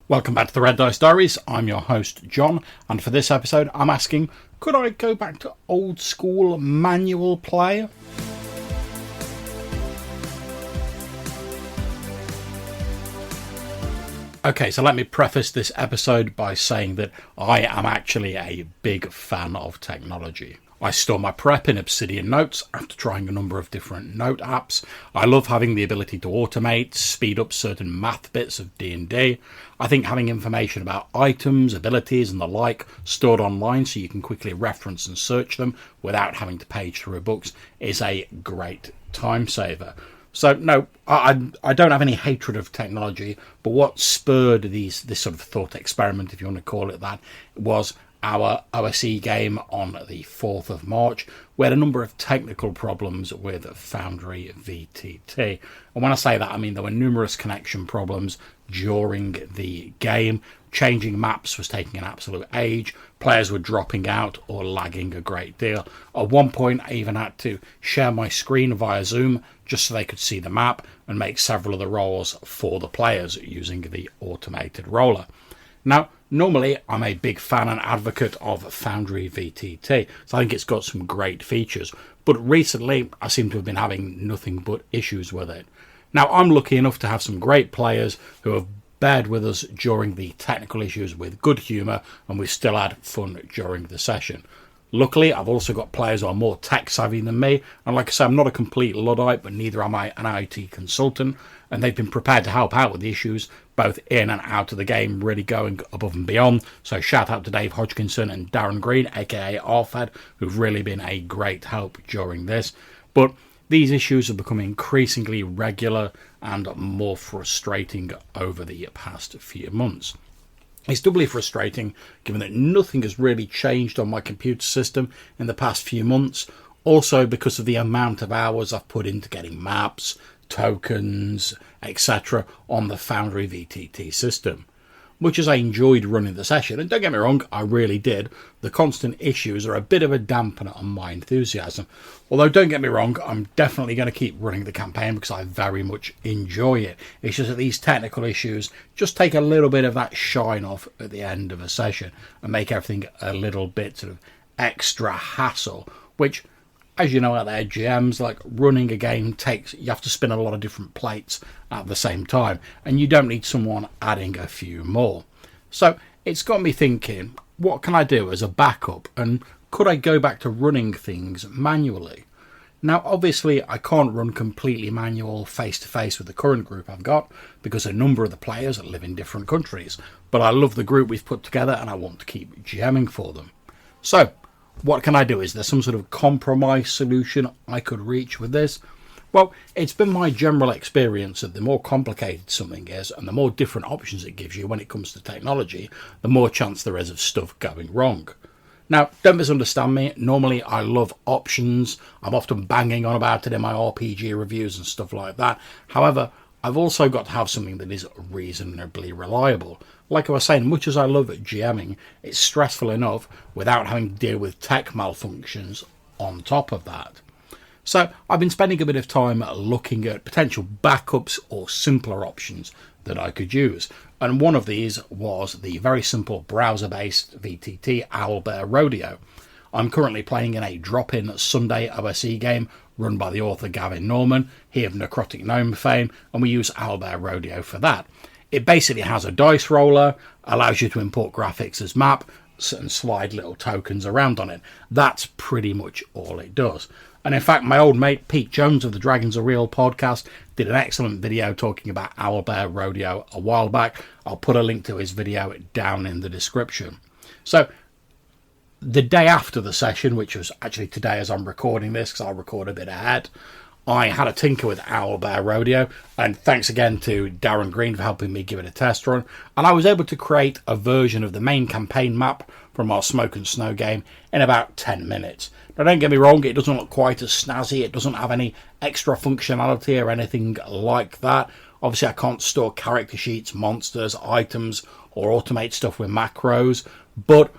Welcome back to the Red Dice Diaries. I'm your host, John, and for this episode I'm asking, could I go back to old school manual play? Okay, so let me preface this episode by saying that I am actually a big fan of technology. I store my prep in Obsidian Notes after trying a number of different note apps. I love having the ability to automate, speed up certain math bits of D&D. I think having information about items, abilities and the like stored online so you can quickly reference and search them without having to page through books is a great time saver. So no, I don't have any hatred of technology, but what spurred this sort of thought experiment, if you want to call it that, was our OSE game on the 4th of March. We had a number of technical problems with FoundryVTT. And when I say that, I mean there were numerous connection problems during the game. Changing maps was taking an absolute age. Players were dropping out or lagging a great deal. At one point, I even had to share my screen via Zoom just so they could see the map and make several of the rolls for the players using the automated roller. Now, normally I'm a big fan and advocate of FoundryVTT, so I think it's got some great features, but recently I seem to have been having nothing but issues with it. Now, I'm lucky enough to have some great players who have bared with us during the technical issues with good humour, and we've still had fun during the session. Luckily, I've also got players who are more tech savvy than me, and like I say, I'm not a complete Luddite, but neither am I an IT consultant, and they've been prepared to help out with the issues, both in and out of the game, really going above and beyond. So shout out to Dave Hodgkinson and Darren Green, aka RFED, who've really been a great help during this. But these issues have become increasingly regular and more frustrating over the past few months. It's doubly frustrating given that nothing has really changed on my computer system in the past few months. Also because of the amount of hours I've put into getting maps, tokens, etc. on the FoundryVTT system. Much as I enjoyed running the session, and don't get me wrong, I really did, the constant issues are a bit of a dampener on my enthusiasm. Although, don't get me wrong, I'm definitely going to keep running the campaign because I very much enjoy it. It's just that these technical issues just take a little bit of that shine off at the end of a session and make everything a little bit sort of extra hassle, which, as you know out there, GMs, like running a game you have to spin a lot of different plates at the same time, and you don't need someone adding a few more. So it's got me thinking, what can I do as a backup, and could I go back to running things manually? Now, obviously, I can't run completely manual face-to-face with the current group I've got, because a number of the players live in different countries, but I love the group we've put together, and I want to keep GMing for them. So, what can I do? Is there some sort of compromise solution I could reach with this? Well, it's been my general experience that the more complicated something is and the more different options it gives you when it comes to technology, the more chance there is of stuff going wrong. Now, don't misunderstand me. Normally, I love options. I'm often banging on about it in my RPG reviews and stuff like that. However, I've also got to have something that is reasonably reliable. Like I was saying, much as I love GMing, it's stressful enough without having to deal with tech malfunctions on top of that. So I've been spending a bit of time looking at potential backups or simpler options that I could use. And one of these was the very simple browser-based VTT Owlbear Rodeo. I'm currently playing in a drop-in Sunday OSE game run by the author Gavin Norman, he of Necrotic Gnome fame, and we use Owlbear Rodeo for that. It basically has a dice roller, allows you to import graphics as map, and slide little tokens around on it. That's pretty much all it does. And in fact, my old mate Pete Jones of the Dragons Are Real podcast did an excellent video talking about Owlbear Rodeo a while back. I'll put a link to his video down in the description. So, the day after the session, which was actually today as I'm recording this, because I'll record a bit ahead, I had a tinker with Owlbear Rodeo, and thanks again to Darren Green for helping me give it a test run, and I was able to create a version of the main campaign map from our Smoke and Snow game in about 10 minutes. Now don't get me wrong, it doesn't look quite as snazzy, it doesn't have any extra functionality or anything like that. Obviously I can't store character sheets, monsters, items, or automate stuff with macros, but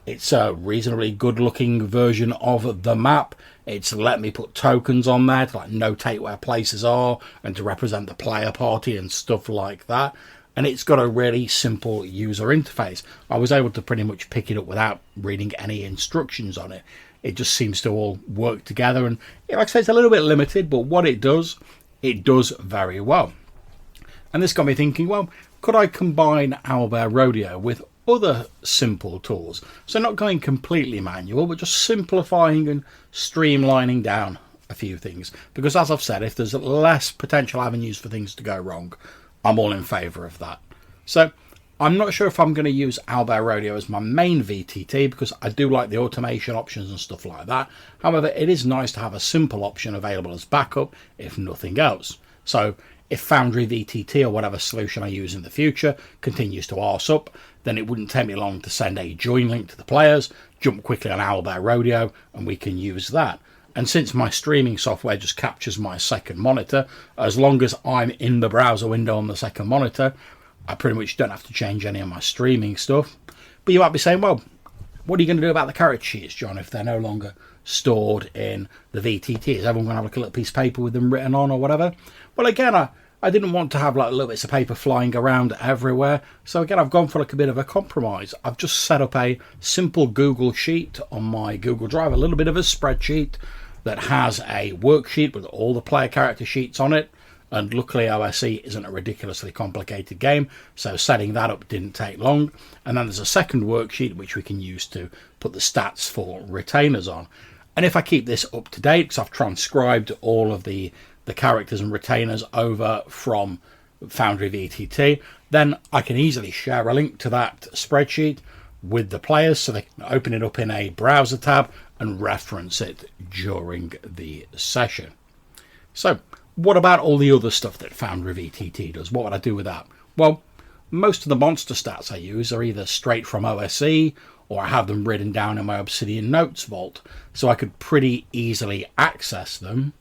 it's a reasonably good looking version of the map. It's let me put tokens on there to like notate where places are and to represent the player party and stuff like that. and it's got a really simple user interface. I was able to pretty much pick it up without reading any instructions on it. It just seems to all work together, and like I say, it's a little bit limited, but what it does very well. And this got me thinking, well, could I combine Owlbear Rodeo with other simple tools? So not going completely manual, but just simplifying and streamlining down a few things. Because as I've said, if there's less potential avenues for things to go wrong, I'm all in favour of that. So I'm not sure if I'm going to use Owlbear Rodeo as my main VTT, because I do like the automation options and stuff like that. However, it is nice to have a simple option available as backup, if nothing else. So if FoundryVTT or whatever solution I use in the future continues to arse up, then it wouldn't take me long to send a join link to the players, jump quickly on Owlbear Rodeo, and we can use that. And since my streaming software just captures my second monitor, as long as I'm in the browser window on the second monitor, I pretty much don't have to change any of my streaming stuff. But you might be saying, well, what are you going to do about the character sheets, John, if they're no longer stored in the VTT? Is everyone going to have like a little piece of paper with them written on or whatever? Well, again, I didn't want to have like little bits of paper flying around everywhere. So again, I've gone for like a bit of a compromise. I've just set up a simple Google Sheet on my Google Drive, a little bit of a spreadsheet that has a worksheet with all the player character sheets on it. And luckily OSE isn't a ridiculously complicated game, so setting that up didn't take long. And then there's a second worksheet which we can use to put the stats for retainers on. And if I keep this up to date, because I've transcribed all of the characters and retainers over from FoundryVTT, then I can easily share a link to that spreadsheet with the players so they can open it up in a browser tab and reference it during the session. So what about all the other stuff that FoundryVTT does? What would I do with that? Well, most of the monster stats I use are either straight from OSE, or I have them written down in my Obsidian Notes vault, so I could pretty easily access them.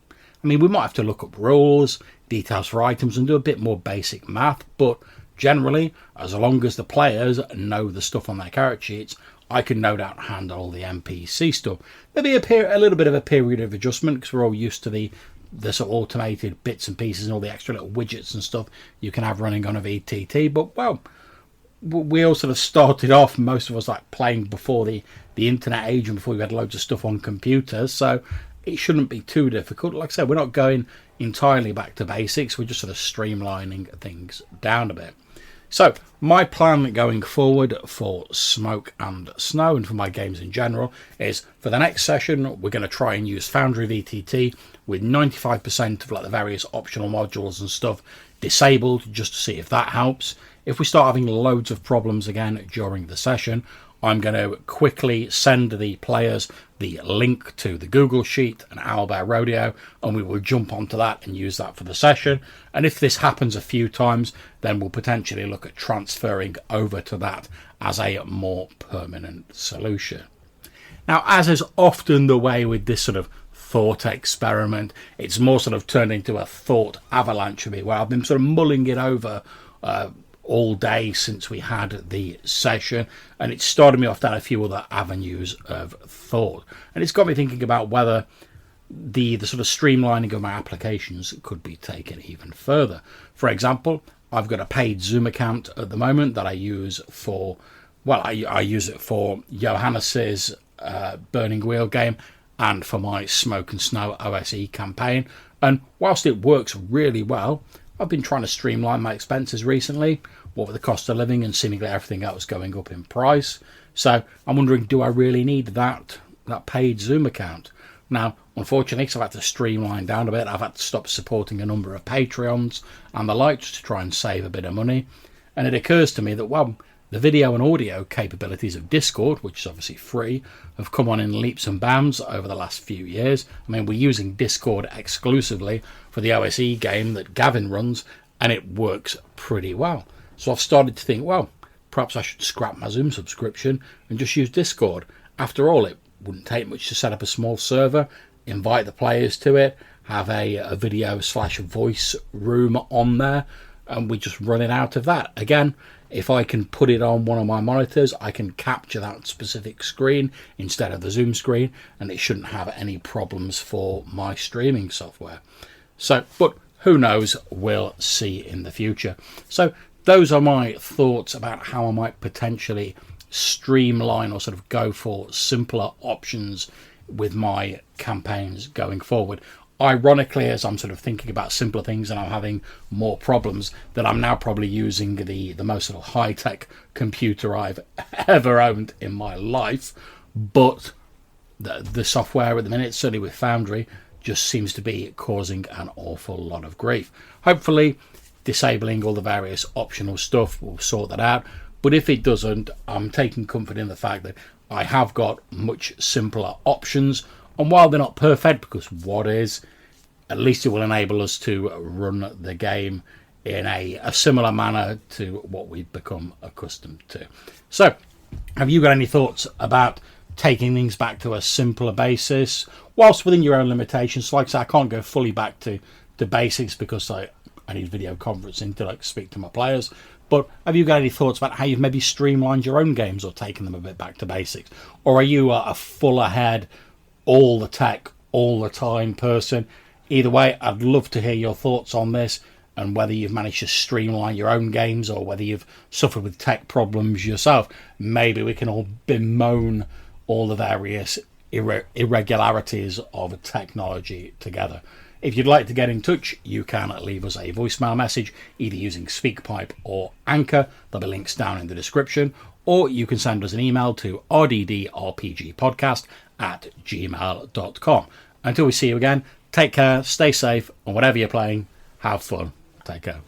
I mean, we might have to look up rules, details for items, and do a bit more basic math, but generally, as long as the players know the stuff on their character sheets, I can no doubt handle all the NPC stuff. There'll be a little bit of a period of adjustment, because we're all used to the sort of automated bits and pieces and all the extra little widgets and stuff you can have running on a VTT. But, well, we all sort of started off, most of us, like playing before the internet age and before we had loads of stuff on computers, so it shouldn't be too difficult. Like I said, we're not going entirely back to basics, we're just sort of streamlining things down a bit. So my plan going forward for Smoke and Snow and for my games in general is, for the next session we're going to try and use FoundryVTT with 95% of like the various optional modules and stuff disabled, just to see if that helps. If we start having loads of problems again during the session, I'm going to quickly send the players the link to the Google Sheet and Owlbear Rodeo, and we will jump onto that and use that for the session. And if this happens a few times, then we'll potentially look at transferring over to that as a more permanent solution. Now, as is often the way with this sort of thought experiment, it's more sort of turned into a thought avalanche for me, where I've been sort of mulling it over all day since we had the session, and it started me off down a few other avenues of thought, and it's got me thinking about whether the sort of streamlining of my applications could be taken even further. For example, I've got a paid Zoom account at the moment that I use for, well, I use it for Johannes's Burning Wheel game and for my Smoke and Snow OSE campaign, and whilst it works really well, I've been trying to streamline my expenses recently, what with the cost of living and seemingly everything else going up in price. So I'm wondering, do I really need that paid Zoom account? Now, unfortunately, because I've had to streamline down a bit, I've had to stop supporting a number of Patreons and the like to try and save a bit of money. And it occurs to me that, well, the video and audio capabilities of Discord, which is obviously free, have come on in leaps and bounds over the last few years. I mean, we're using Discord exclusively for the OSE game that Gavin runs, and it works pretty well. So I've started to think, well, perhaps I should scrap my Zoom subscription and just use Discord. After all, it wouldn't take much to set up a small server, invite the players to it, have a video/voice room on there, and we just run it out of that. Again, if I can put it on one of my monitors, I can capture that specific screen instead of the Zoom screen, and it shouldn't have any problems for my streaming software. So, but who knows, we'll see in the future. So those are my thoughts about how I might potentially streamline or sort of go for simpler options with my campaigns going forward. Ironically, as I'm sort of thinking about simpler things and I'm having more problems, that I'm now probably using the most sort of high-tech computer I've ever owned in my life. But the software at the minute, certainly with Foundry, just seems to be causing an awful lot of grief. Hopefully, disabling all the various optional stuff will sort that out. But if it doesn't, I'm taking comfort in the fact that I have got much simpler options. And while they're not perfect, because what is, at least it will enable us to run the game in a similar manner to what we've become accustomed to. So, have you got any thoughts about taking things back to a simpler basis, whilst within your own limitations? Like I say, I can't go fully back to basics because I need video conferencing to speak to my players. But have you got any thoughts about how you've maybe streamlined your own games or taken them a bit back to basics? Or are you a full ahead, all the tech, all the time person? Either way, I'd love to hear your thoughts on this and whether you've managed to streamline your own games or whether you've suffered with tech problems yourself. Maybe we can all bemoan all the various irregularities of technology together. If you'd like to get in touch, you can leave us a voicemail message, either using SpeakPipe or Anchor. There'll be links down in the description. Or you can send us an email to rddrpgpodcast@gmail.com. Until we see you again, take care, stay safe, and whatever you're playing, have fun. Take care.